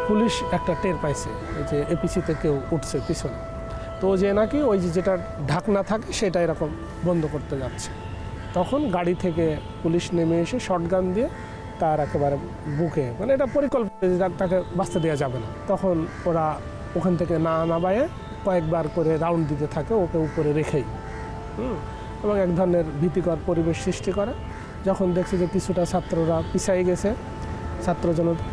Police একটা টের পাইছে যে এপিসিতে কেউ উঠছে পিছনে, তো যে নাকি ওই যেটা ঢাকনা থাকে সেটা এরকম বন্ধ করতে যাচ্ছে। তখন গাড়ি থেকে পুলিশ নেমে এসে শটগান দিয়ে তার একেবারে বুকে, মানে এটা পরিকল্পিত, তাকে বাঁচতে দেওয়া যাবে না। তখন ওরা ওখান থেকে না নামায়ে কয়েকবার করে রাউন্ড দিতে থাকে ওকে উপরে রেখেই, এবং এক ধরনের ভীতিকর পরিবেশ সৃষ্টি করে। যখন দেখছে যে কিছুটা ছাত্ররা পিছাই গেছে ছাত্রজনতা,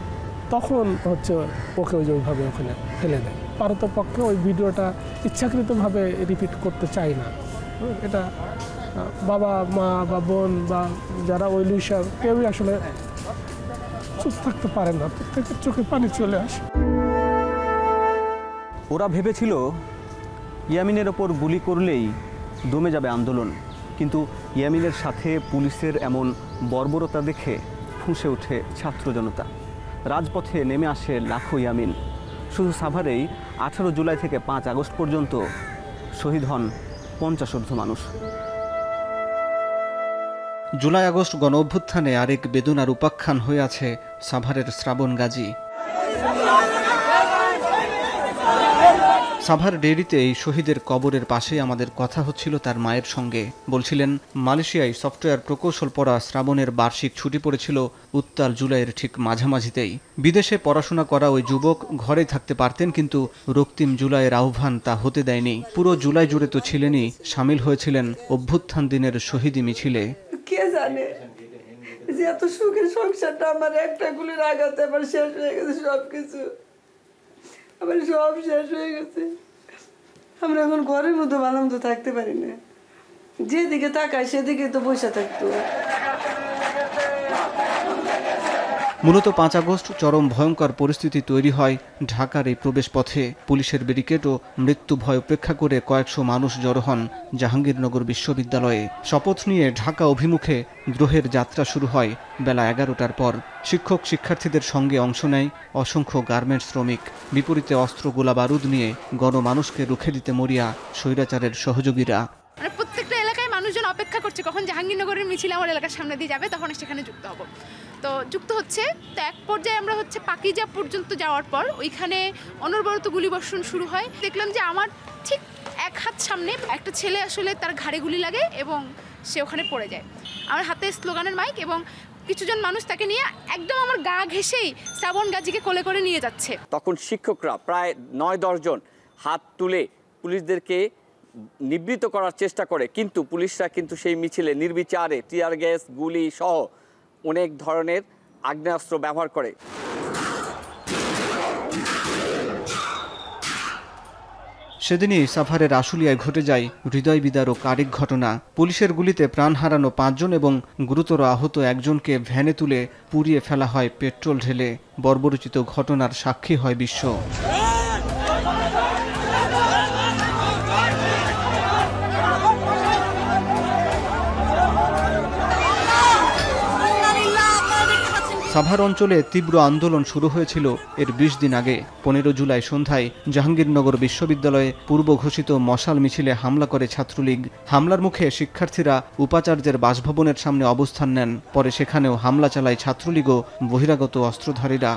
তখন হচ্ছে ওকে ওইভাবে ওখানে ফেলে দেয়। পারতপক্ষে ওই ভিডিওটা ইচ্ছাকৃতভাবে রিপিট করতে চাই না। এটা বাবা মা বা বোন বা যারা ওই লুইসা কেউই আসলে চুপ থাকতে পারে না, প্রত্যেকের চোখে পানি চলে আসে। ওরা ভেবেছিল ইয়ামিনের ওপর গুলি করলেই দমে যাবে আন্দোলন, কিন্তু ইয়ামিনের সাথে পুলিশের এমন বর্বরতা দেখে ফুঁসে ওঠে ছাত্র জনতা। রাজপথে নেমে আসে লাখো ইয়ামিন। শুধু সাভারেই 18 জুলাই থেকে 5 আগস্ট পর্যন্ত শহীদ হন 50 মানুষ। জুলাই আগস্ট গণ অভ্যুত্থানে আরেক বেদনার উপাখ্যান হয়ে আছে সাভারের শ্রাবণ গাজী। সাভার ডেইরিতে এই শহীদের কবরের পাশেই আমাদের কথা হচ্ছিল তার মায়ের সঙ্গে। বলছিলেন, মালয়েশিয়ায় সফটওয়্যার প্রকৌশল পড়া শ্রাবণের বার্ষিক ছুটি পড়েছিল উত্তাল জুলাইয়ের ঠিক মাঝামাঝিতেই। বিদেশে পড়াশোনা করা ওই যুবক ঘরেই থাকতে পারতেন, কিন্তু রক্তিম জুলাইয়ের আহ্বান তা হতে দেয়নি। পুরো জুলাই জুড়ে তো ছিলেনই, সামিল হয়েছিলেন অভ্যুত্থান দিনের শহীদি মিছিলে। কে জানে যে এত সুখের সংসারটা আমার একটা গুলির আঘাতে আবার শেষ হয়ে গেছে, সবকিছু আবার সব শেষ হয়ে গেছে। আমরা এখন ঘরের মধ্যে ভালো মতো থাকতে পারি না, যেদিকে তাকায় সেদিকে তো বসে থাকতো। মূলত 5 আগস্ট চরম ভয়ঙ্কর পরিস্থিতি তৈরি হয় ঢাকার এই প্রবেশ পথে। পুলিশের ব্যারিকেড ও মৃত্যু ভয় উপেক্ষা করে কয়েকশো মানুষ জড়ো হন জাহাঙ্গীরনগর বিশ্ববিদ্যালয়ে। শপথ নিয়ে ঢাকা অভিমুখে দ্রোহের যাত্রা শুরু হয় বেলা 11টার পর। শিক্ষক শিক্ষার্থীদের সঙ্গে অংশ নেয় অসংখ্য গার্মেন্টস শ্রমিক। বিপরীতে অস্ত্র গোলা বারুদ নিয়ে গণমানুষকে রুখে দিতে মরিয়া স্বৈরাচারের সহযোগীরা। প্রত্যেকটা এলাকায় মানুষজন অপেক্ষা করছে কখন জাহাঙ্গীরনগরের মিছিল আমার এলাকার সামনে দিয়ে যাবে, তখন সেখানে যুক্ত হব। তো যুক্ত হচ্ছে, তো এক পর্যায়ে আমরা হচ্ছে পাকিজা পর্যন্ত যাওয়ার পর ওইখানে অনবরত গুলিবর্ষণ শুরু হয়। দেখলাম যে আমার ঠিক এক হাত সামনে একটা ছেলে আসলে তার ঘাড়ে গুলি লাগে এবং সে ওখানে পড়ে যায়। আমার হাতে স্লোগানের মাইক এবং কিছুজন মানুষ তাকে নিয়ে একদম আমার গা ঘেঁষেই শ্রাবণ গাজীকে কোলে করে নিয়ে যাচ্ছে। তখন শিক্ষকরা প্রায় 9-10 জন হাত তুলে পুলিশদেরকে নিবৃত করার চেষ্টা করে, কিন্তু পুলিশরা কিন্তু সেই মিছিলে নির্বিচারে টিয়ার গ্যাস, গুলি সহ অনেক ধরনের আগ্নেয়াস্ত্র ব্যবহার করে। সেদিনই সাভারের আশুলিয়ায় ঘটে যায় হৃদয় বিদারক আরেক ঘটনা। পুলিশের গুলিতে প্রাণ হারানো 5 জন এবং গুরুতর আহত একজনকে ভ্যানে তুলে পুড়িয়ে ফেলা হয় পেট্রোল ঢেলে। বর্বরোচিত ঘটনার সাক্ষী হয় বিশ্ব। সাভার অঞ্চলে তীব্র আন্দোলন শুরু হয়েছিল এর 20 দিন আগে। 15 জুলাই সন্ধ্যায় জাহাঙ্গীরনগর বিশ্ববিদ্যালয়ে পূর্ব ঘোষিত মশাল মিছিলে হামলা করে ছাত্রলীগ। হামলার মুখে শিক্ষার্থীরা উপাচার্যের বাসভবনের সামনে অবস্থান নেন। পরে সেখানেও হামলা চালায় ছাত্রলীগ ও বহিরাগত অস্ত্রধারীরা।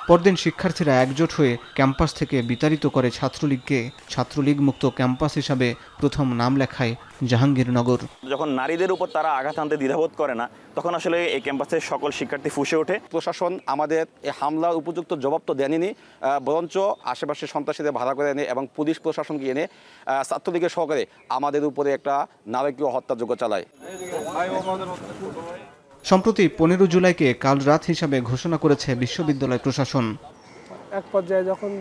পরদিন শিক্ষার্থীরা একজোট হয়ে ক্যাম্পাস থেকে বিতাড়িত করে ছাত্রলীগকে। ছাত্রলীগ মুক্ত ক্যাম্পাস হিসাবে প্রথম নাম লেখায় জাহাঙ্গীরনগর। যখন নারীদের উপর তারা আঘাত আনতে দ্বিধাবোধ করে না, তখন আসলে এই ক্যাম্পাসের সকল শিক্ষার্থী ফুঁসে ওঠে। প্রশাসন আমাদের এই হামলার উপযুক্ত জবাব তো দেয়নি, বরঞ্চ আশেপাশে সন্ত্রাসীদের ভাড়া করে এনে এবং পুলিশ প্রশাসনকে এনে ছাত্রলীগের সহকারে আমাদের উপরে একটা নারকীয় হত্যাযজ্ঞ চালায়। সম্প্রতি 15 জুলাইকে কাল রাত হিসাবে ঘোষণা করেছে বিশ্ববিদ্যালয় প্রশাসন। এক পর্যায়ে যখন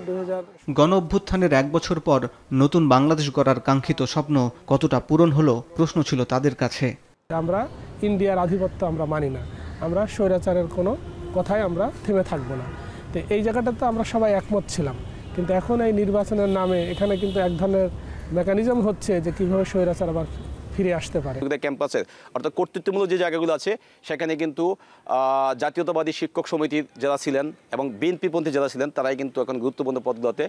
গণ অভ্যুত্থানের 1 বছর পর নতুন বাংলাদেশ গড়ার কাঙ্ক্ষিত স্বপ্ন কতটা পূরণ হলো প্রশ্ন ছিল তাদের কাছে। আমরা ইন্ডিয়ার আধিপত্য আমরা মানি না, আমরা স্বৈরাচারের কোনো কথাই আমরা থেমে থাকবো না। তো এই জায়গাটাতে আমরা সবাই একমত ছিলাম, কিন্তু এখন এই নির্বাচনের নামে এখানে কিন্তু এক ধরনের মেকানিজম হচ্ছে যে কীভাবে স্বৈরাচার আবার ফিরে আসতে পারে। ক্যাম্পাসের অর্থাৎ কর্তৃত্বমূলক যে জায়গাগুলো আছে সেখানে কিন্তু জাতীয়তাবাদী শিক্ষক সমিতির যারা ছিলেন এবং বিএনপিপন্থী যারা ছিলেন তারাই কিন্তু এখন গুরুত্বপূর্ণ পদগুলোতে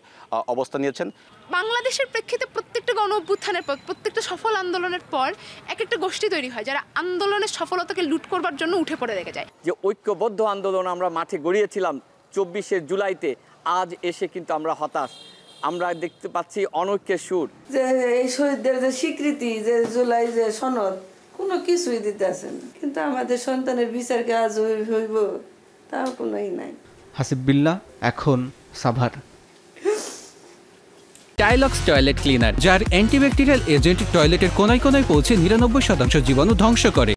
অবস্থান নিয়েছেন। বাংলাদেশের প্রেক্ষিতে প্রত্যেকটা গণ অভ্যুত্থানের পর, প্রত্যেকটা সফল আন্দোলনের পর এক একটা গোষ্ঠী তৈরি হয় যারা আন্দোলনের সফলতাকে লুট করবার জন্য উঠে পড়ে লেগে যায়। যে ঐক্যবদ্ধ আন্দোলন আমরা মাঠে গড়িয়েছিলাম 24শে জুলাইতে, আজ এসে কিন্তু আমরা হতাশ। আমরা দেখতে পাচ্ছি অনৈক্যের সুর। যে এই শহীদদের যে স্বীকৃতি, যে জুলাই যে সনদ, কোনো কিছুই দিতেছে না। কিন্তু আমাদের সন্তানের বিচারকে আজ হইব তাও কোনোই নাই। হাসিব বিল্লাহ, এখন সাভার। টাইলক্স টয়লেট ক্লিনার, যার অ্যান্টিব্যাকটেরিয়াল এজেন্ট টয়লেটের কোনায় কোনায় পৌঁছে 99% জীবাণু ধ্বংস করে।